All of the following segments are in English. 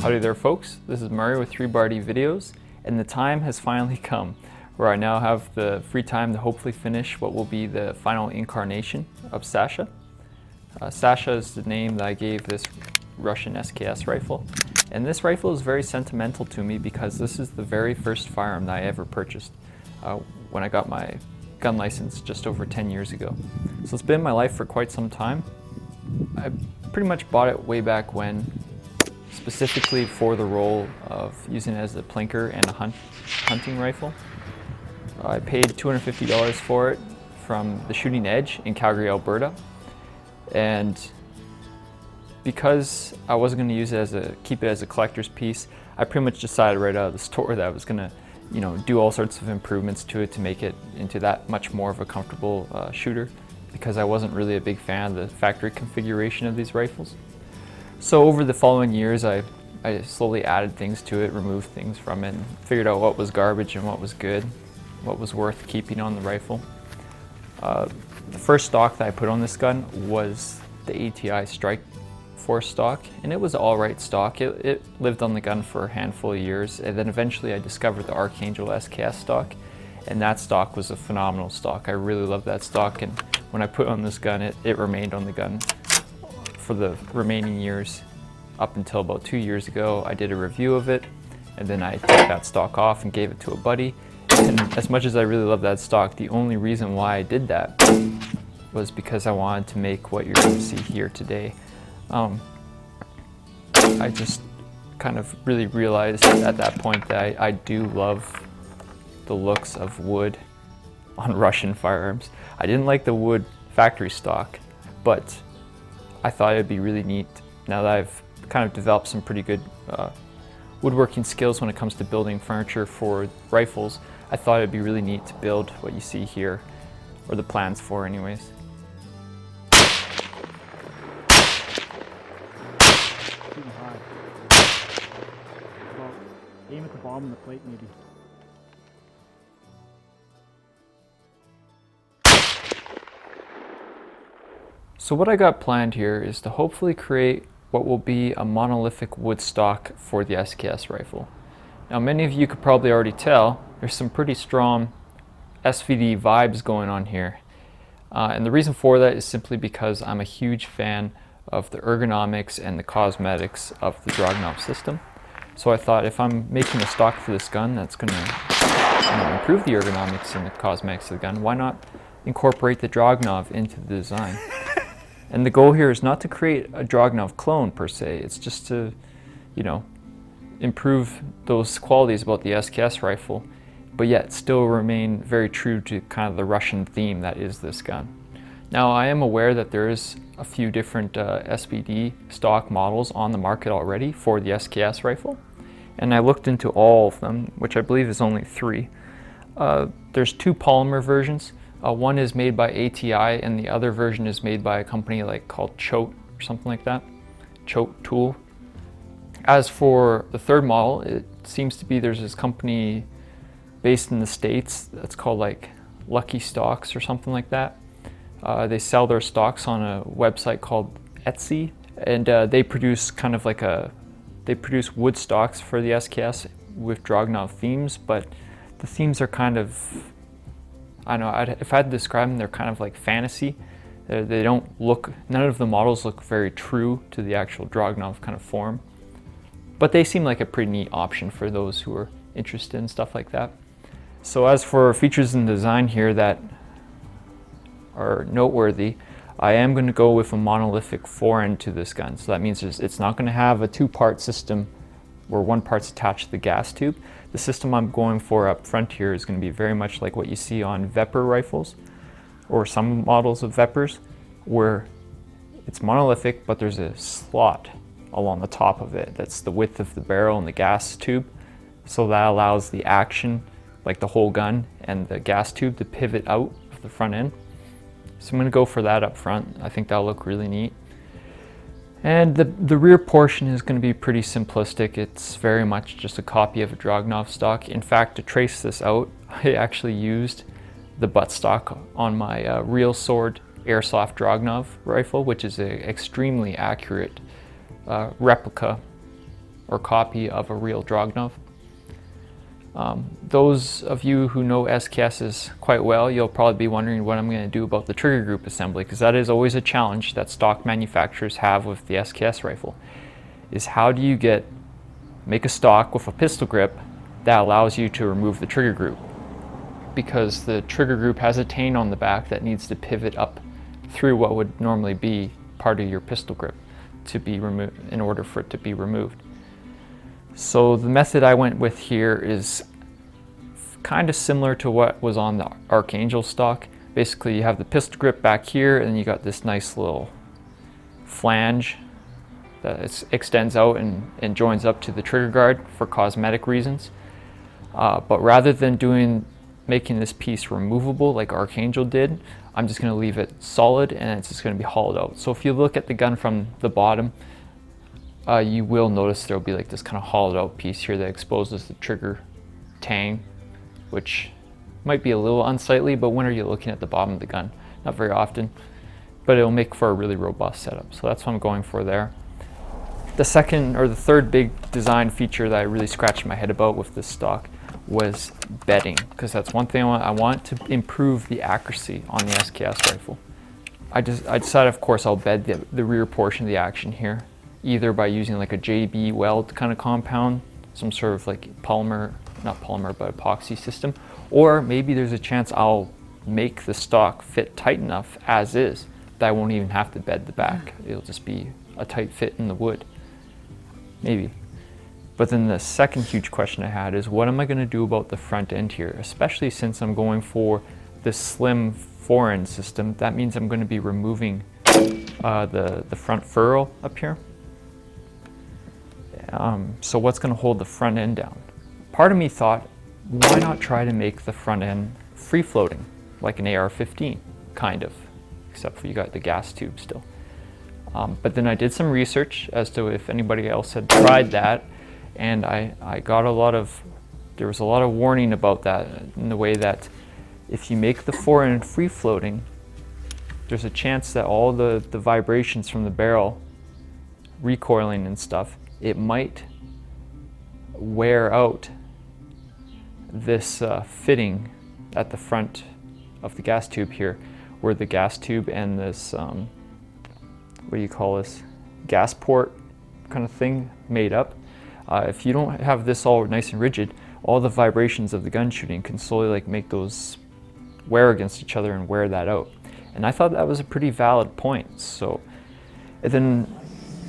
Howdy there folks, this is Mario with 3bubba'ed videos, and the time has finally come where I now have the free time to hopefully finish what will be the final incarnation of Sasha. Sasha is the name that I gave this Russian SKS rifle, and this rifle is very sentimental to me because this is the very first firearm that I ever purchased when I got my gun license just over 10 years ago. So it's been in my life for quite some time. I pretty much bought it way back when, specifically for the role of using it as a plinker and a hunting rifle. I paid $250 for it from the Shooting Edge in Calgary, Alberta. And because I wasn't going to use it keep it as a collector's piece, I pretty much decided right out of the store that I was going to, do all sorts of improvements to it to make it into that much more of a comfortable shooter, because I wasn't really a big fan of the factory configuration of these rifles. So over the following years, I slowly added things to it, removed things from it, and figured out what was garbage and what was good, what was worth keeping on the rifle. The first stock that I put on this gun was the ATI Strike Force stock, and it was alright stock. It lived on the gun for a handful of years, and then eventually I discovered the Archangel SKS stock, and that stock was a phenomenal stock. I really loved that stock, and when I put on this gun, it remained on the gun for the remaining years. Up until about 2 years ago, I did a review of it, and then I took that stock off and gave it to a buddy. And as much as I really love that stock, the only reason why I did that was because I wanted to make what you're going to see here today. I just kind of really realized at that point that I do love the looks of wood on Russian firearms. I didn't like the wood factory stock, but I thought it'd be really neat, now that I've kind of developed some pretty good woodworking skills when it comes to building furniture for rifles. I thought it'd be really neat to build what you see here, or the plans for anyways. Well, aim at the bottom of the plate maybe. So what I got planned here is to hopefully create what will be a monolithic wood stock for the SKS rifle. Now many of you could probably already tell there's some pretty strong SVD vibes going on here. And the reason for that is simply because I'm a huge fan of the ergonomics and the cosmetics of the Dragunov system. So I thought if I'm making a stock for this gun that's going to improve the ergonomics and the cosmetics of the gun, why not incorporate the Dragunov into the design? And the goal here is not to create a Dragunov clone per se, it's just to, improve those qualities about the SKS rifle, but yet still remain very true to kind of the Russian theme that is this gun. Now I am aware that there is a few different SVD stock models on the market already for the SKS rifle, and I looked into all of them, which I believe is only 3. There's 2 polymer versions. One is made by ATI and the other version is made by a company called Choate or something like that. Choate Tool. As for the third model, it seems to be there's this company based in the States that's called Lucky Stocks or something like that. They sell their stocks on a website called Etsy, and they produce kind of they produce wood stocks for the SKS with Dragunov themes, but the themes are kind of, I don't know, if I had to describe them, they're kind of like fantasy. They don't look, none of the models look very true to the actual Dragunov kind of form. But they seem like a pretty neat option for those who are interested in stuff like that. So as for features in design here that are noteworthy, I am going to go with a monolithic forend to this gun. So that means it's not going to have a 2-part system where one part's attached to the gas tube. The system I'm going for up front here is going to be very much like what you see on Vepr rifles, or some models of Veprs, where it's monolithic, but there's a slot along the top of it that's the width of the barrel and the gas tube. So that allows the action, like the whole gun and the gas tube, to pivot out of the front end. So I'm going to go for that up front. I think that'll look really neat. And the rear portion is going to be pretty simplistic. It's very much just a copy of a Dragunov stock. In fact, to trace this out, I actually used the buttstock on my Real Sword Airsoft Dragunov rifle, which is an extremely accurate replica or copy of a real Dragunov. Those of you who know SKSs quite well, you'll probably be wondering what I'm going to do about the trigger group assembly, because that is always a challenge that stock manufacturers have with the SKS rifle, is how do you make a stock with a pistol grip that allows you to remove the trigger group, because the trigger group has a tane on the back that needs to pivot up through what would normally be part of your pistol grip to be removed, in order for it to be removed. So the method I went with here is kind of similar to what was on the Archangel stock. Basically you have the pistol grip back here, and you got this nice little flange that extends out and joins up to the trigger guard for cosmetic reasons. But rather than making this piece removable like Archangel did, I'm just going to leave it solid, and it's just going to be hollowed out. So if you look at the gun from the bottom, you will notice there'll be like this kind of hollowed out piece here that exposes the trigger tang, which might be a little unsightly, but when are you looking at the bottom of the gun? Not very often, but it'll make for a really robust setup. So that's what I'm going for there. The second or the third big design feature that I really scratched my head about with this stock was bedding, because that's one thing I want to improve the accuracy on the SKS rifle. I decided, of course, I'll bed the rear portion of the action here, either by using like a JB weld kind of compound, some sort of like polymer, not polymer, but epoxy system, or maybe there's a chance I'll make the stock fit tight enough as is that I won't even have to bed the back. It'll just be a tight fit in the wood, maybe. But then the second huge question I had is, what am I going to do about the front end here, especially since I'm going for this slim fore-end system. That means I'm going to be removing the front furrow up here. So what's going to hold the front end down? Part of me thought, why not try to make the front end free floating, like an AR-15, kind of, except for you got the gas tube still. But then I did some research as to if anybody else had tried that, and I got there was a lot of warning about that, in the way that if you make the fore end free floating, there's a chance that all the vibrations from the barrel recoiling and stuff, it might wear out this fitting at the front of the gas tube here, where the gas tube and this, what do you call this, gas port kind of thing made up. If you don't have this all nice and rigid, all the vibrations of the gun shooting can slowly like make those wear against each other and wear that out. And I thought that was a pretty valid point. So and then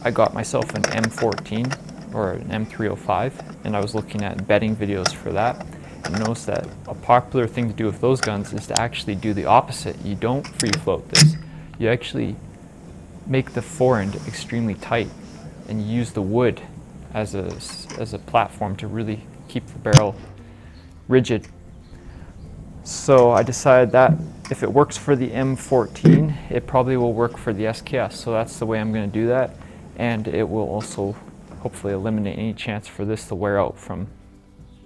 I got myself an M14 or an M305, and I was looking at bedding videos for that, and noticed that a popular thing to do with those guns is to actually do the opposite. You don't free float this. You actually make the fore end extremely tight, and you use the wood as a platform to really keep the barrel rigid. So I decided that if it works for the M14, it probably will work for the SKS. So that's the way I'm going to do that, and it will also hopefully eliminate any chance for this to wear out from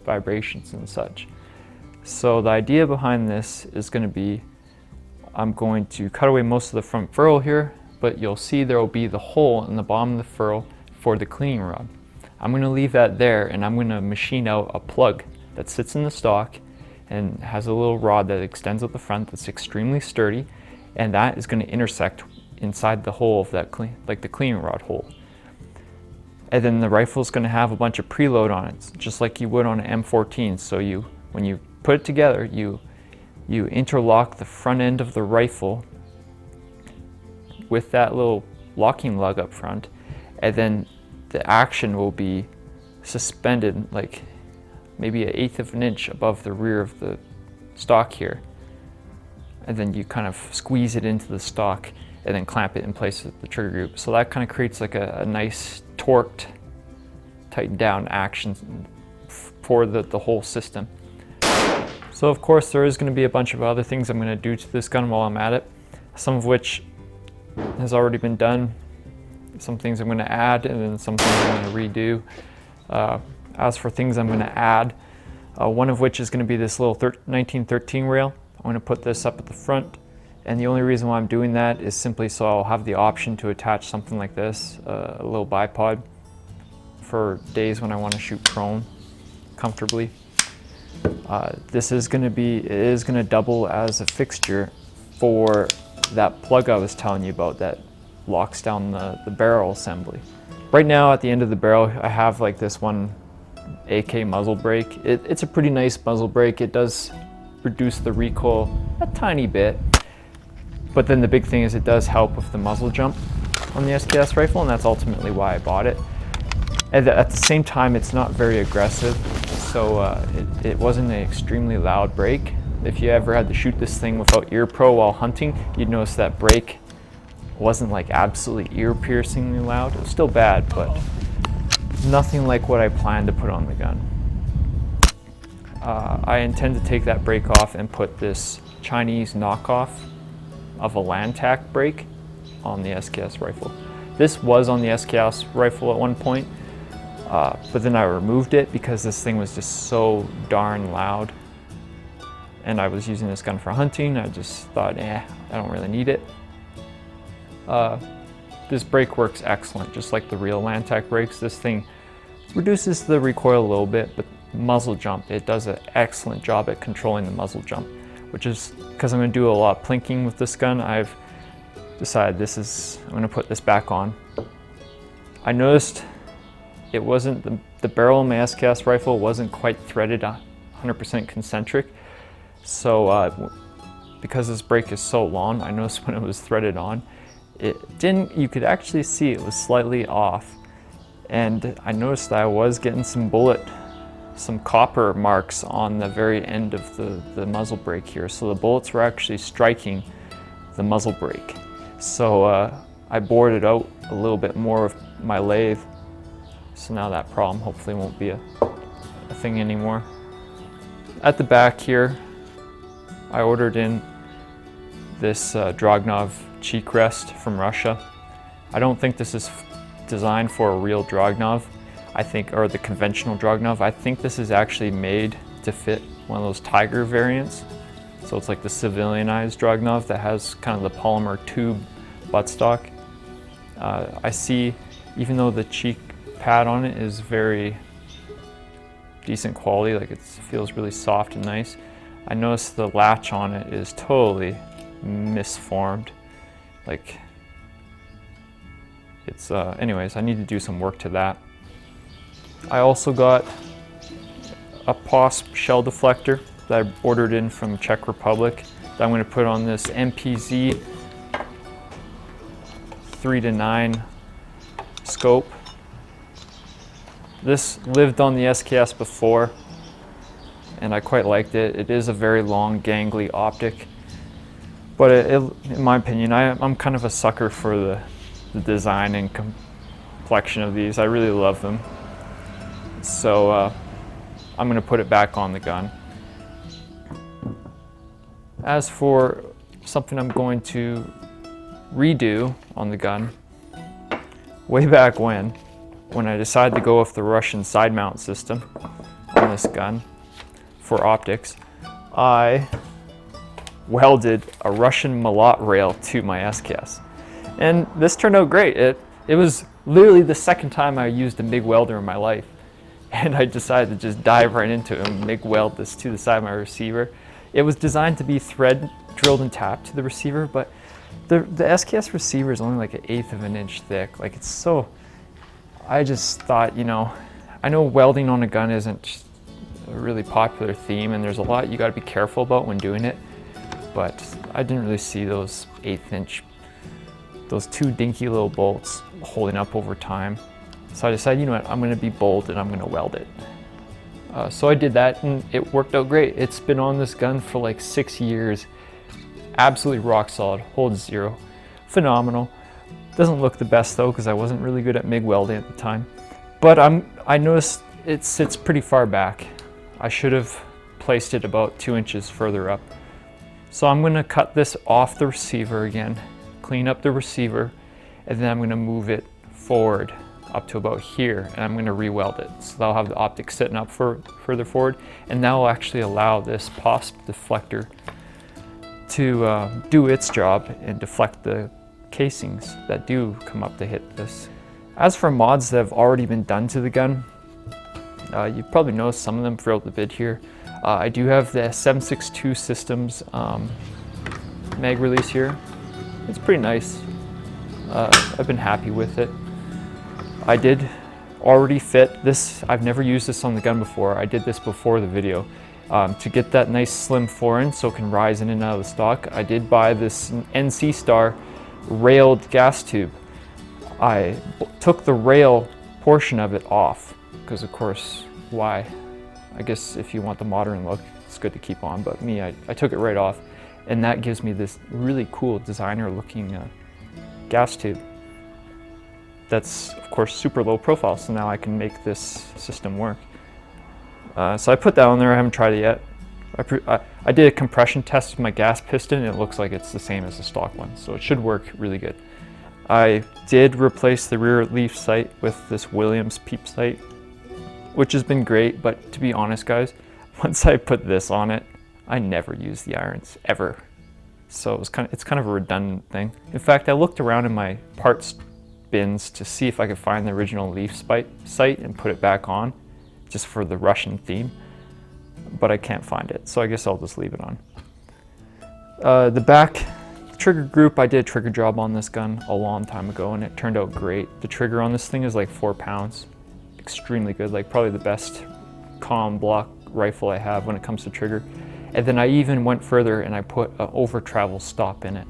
vibrations and such. So the idea behind this is going to be, I'm going to cut away most of the front furrow here, but you'll see there will be the hole in the bottom of the furrow for the cleaning rod. I'm going to leave that there, and I'm going to machine out a plug that sits in the stock and has a little rod that extends at the front that's extremely sturdy, and that is going to intersect inside the hole of that like the cleaning rod hole. And then the rifle is going to have a bunch of preload on it, just like you would on an M14. So when you put it together, you interlock the front end of the rifle with that little locking lug up front, and then the action will be suspended like maybe 1/8 of an inch above the rear of the stock here. And then you kind of squeeze it into the stock and then clamp it in place with the trigger group. So that kind of creates like a nice torqued, tightened down action for the whole system. So of course there is going to be a bunch of other things I'm going to do to this gun while I'm at it, some of which has already been done, some things I'm going to add, and then some things I'm going to redo. As for things I'm going to add, one of which is going to be this little 1913 rail. I'm going to put this up at the front, and the only reason why I'm doing that is simply so I'll have the option to attach something like this, a little bipod, for days when I want to shoot prone comfortably. This is going to double as a fixture for that plug I was telling you about that locks down the barrel assembly. Right now at the end of the barrel, I have like this one AK muzzle brake. It's a pretty nice muzzle brake. It does reduce the recoil a tiny bit, but then the big thing is it does help with the muzzle jump on the SKS rifle, and that's ultimately why I bought it. And at the same time, it's not very aggressive, so it wasn't an extremely loud brake. If you ever had to shoot this thing without ear pro while hunting, you'd notice that brake wasn't like absolutely ear-piercingly loud. It was still bad, but nothing like what I planned to put on the gun. I intend to take that brake off and put this Chinese knockoff of a Lantac brake on the SKS rifle. This was on the SKS rifle at one point, but then I removed it because this thing was just so darn loud. And I was using this gun for hunting. I just thought, I don't really need it. This brake works excellent, just like the real Lantac brakes. This thing reduces the recoil a little bit, but muzzle jump, it does an excellent job at controlling the muzzle jump, which is because I'm going to do a lot of plinking with this gun. I've decided I'm going to put this back on. I noticed it wasn't, the barrel of my SKS rifle wasn't quite threaded 100% concentric. So because this brake is so long, I noticed when it was threaded on, you could actually see it was slightly off. And I noticed that I was getting some copper marks on the very end of the muzzle brake here. So the bullets were actually striking the muzzle brake. So I bored it out a little bit more with my lathe. So now that problem hopefully won't be a thing anymore. At the back here, I ordered in this Dragunov cheek rest from Russia. I don't think this is designed for a real Dragunov, or the conventional Dragunov. I think this is actually made to fit one of those Tiger variants. So it's like the civilianized Dragunov that has kind of the polymer tube buttstock. I see, even though the cheek pad on it is very decent quality, like it feels really soft and nice, I noticed the latch on it is totally misformed. Like it's, anyways, I need to do some work to that. I also got a POSP shell deflector that I ordered in from Czech Republic that I'm going to put on this MPZ 3-9 scope. This lived on the SKS before, and I quite liked it. It is a very long, gangly optic, but in my opinion, I'm kind of a sucker for the design and complexion of these. I really love them. So I'm going to put it back on the gun. As for something I'm going to redo on the gun, way back when I decided to go with the Russian side mount system on this gun for optics, I welded a Russian Malot rail to my SKS. And this turned out great. It was literally the second time I used a MIG welder in my life. And I decided to just dive right into it and MIG weld this to the side of my receiver. It was designed to be thread drilled and tapped to the receiver, but the SKS receiver is only like 1/8 of an inch thick. Like, it's so, I just thought, I know welding on a gun isn't a really popular theme, and there's a lot you got to be careful about when doing it, but I didn't really see those 1/8 inch, those two dinky little bolts holding up over time. So I decided, I'm going to be bold and I'm going to weld it. So I did that, and it worked out great. It's been on this gun for like 6 years. Absolutely rock solid, holds zero. Phenomenal. Doesn't look the best though, because I wasn't really good at MIG welding at the time. But I noticed it sits pretty far back. I should have placed it about 2 inches further up. So I'm going to cut this off the receiver again, clean up the receiver, and then I'm going to move it forward up to about here, and I'm going to re-weld it. So that'll have the optic sitting up further forward, and that will actually allow this POSP deflector to do its job and deflect the casings that do come up to hit this. As for mods that have already been done to the gun, you've probably noticed some of them throughout the vid here. I do have the 7.62 Systems mag release here. It's pretty nice. I've been happy with it. I did already fit this. I've never used this on the gun before. I did this before the video. To get that nice slim 4-inch so it can rise in and out of the stock, I did buy this NC Star railed gas tube. I took the rail portion of it off because, of course, why? I guess if you want the modern look, it's good to keep on, but me, I took it right off, and that gives me this really cool designer looking gas tube. That's, of course, super low profile, so now I can make this system work. So I put that on there. I haven't tried it yet. I did a compression test with my gas piston, and it looks like it's the same as the stock one, so it should work really good. I did replace the rear leaf sight with this Williams peep sight, which has been great, but to be honest, guys, once I put this on it, I never use the irons, ever. So it's kind of a redundant thing. In fact, I looked around in my parts bins to see if I could find the original leaf sight and put it back on, just for the Russian theme, but I can't find it, so I guess I'll just leave it on. The back trigger group, I did a trigger job on this gun a long time ago, and it turned out great. The trigger on this thing is like 4 pounds. Extremely good, like probably the best comm block rifle I have when it comes to trigger. And then I even went further and I put an over travel stop in it.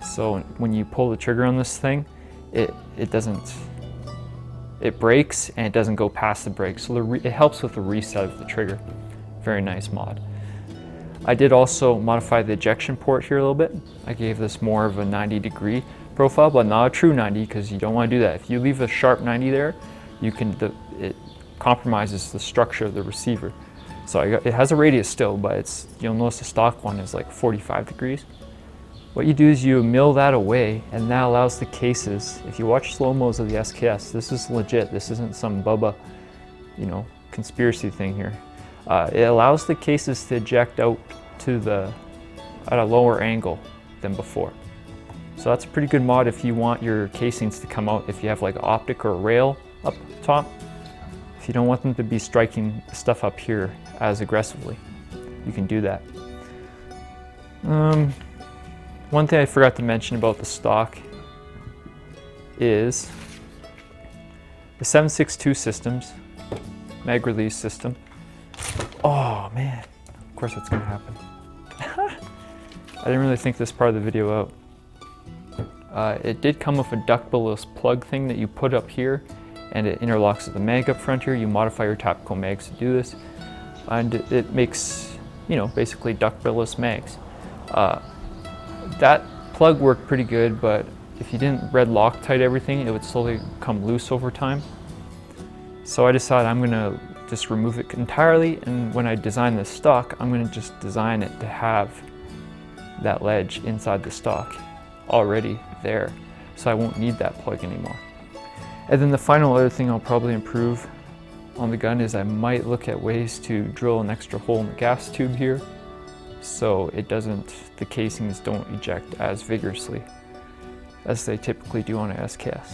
So when you pull the trigger on this thing, it breaks and it doesn't go past the brake. So it helps with the reset of the trigger. Very nice mod. I did also modify the ejection port here a little bit. I gave this more of a 90-degree profile, but not a true 90, because you don't want to do that. If you leave a sharp 90 there, it compromises the structure of the receiver. So it has a radius still, but you'll notice the stock one is like 45 degrees. What you do is you mill that away, and that allows the cases, if you watch slow-mos of the SKS, this is legit, this isn't some Bubba, conspiracy thing here. It allows the cases to eject out at a lower angle than before. So that's a pretty good mod if you want your casings to come out, if you have like optic or a rail up top. If you don't want them to be striking stuff up here as aggressively, you can do that. One thing I forgot to mention about the stock is the 7.62 Systems mag release system. Oh man, of course that's gonna happen. I didn't really think this part of the video out. It did come with a ductless plug thing that you put up here, and it interlocks with the mag up front here. You modify your tactical mags to do this, and it makes, basically ductless mags. That plug worked pretty good, but if you didn't red Loctite everything, it would slowly come loose over time. So I decided I'm gonna just remove it entirely, and when I design the stock, I'm gonna just design it to have that ledge inside the stock already there, so I won't need that plug anymore. And then the final other thing I'll probably improve on the gun is I might look at ways to drill an extra hole in the gas tube here, so the casings don't eject as vigorously as they typically do on a SKS.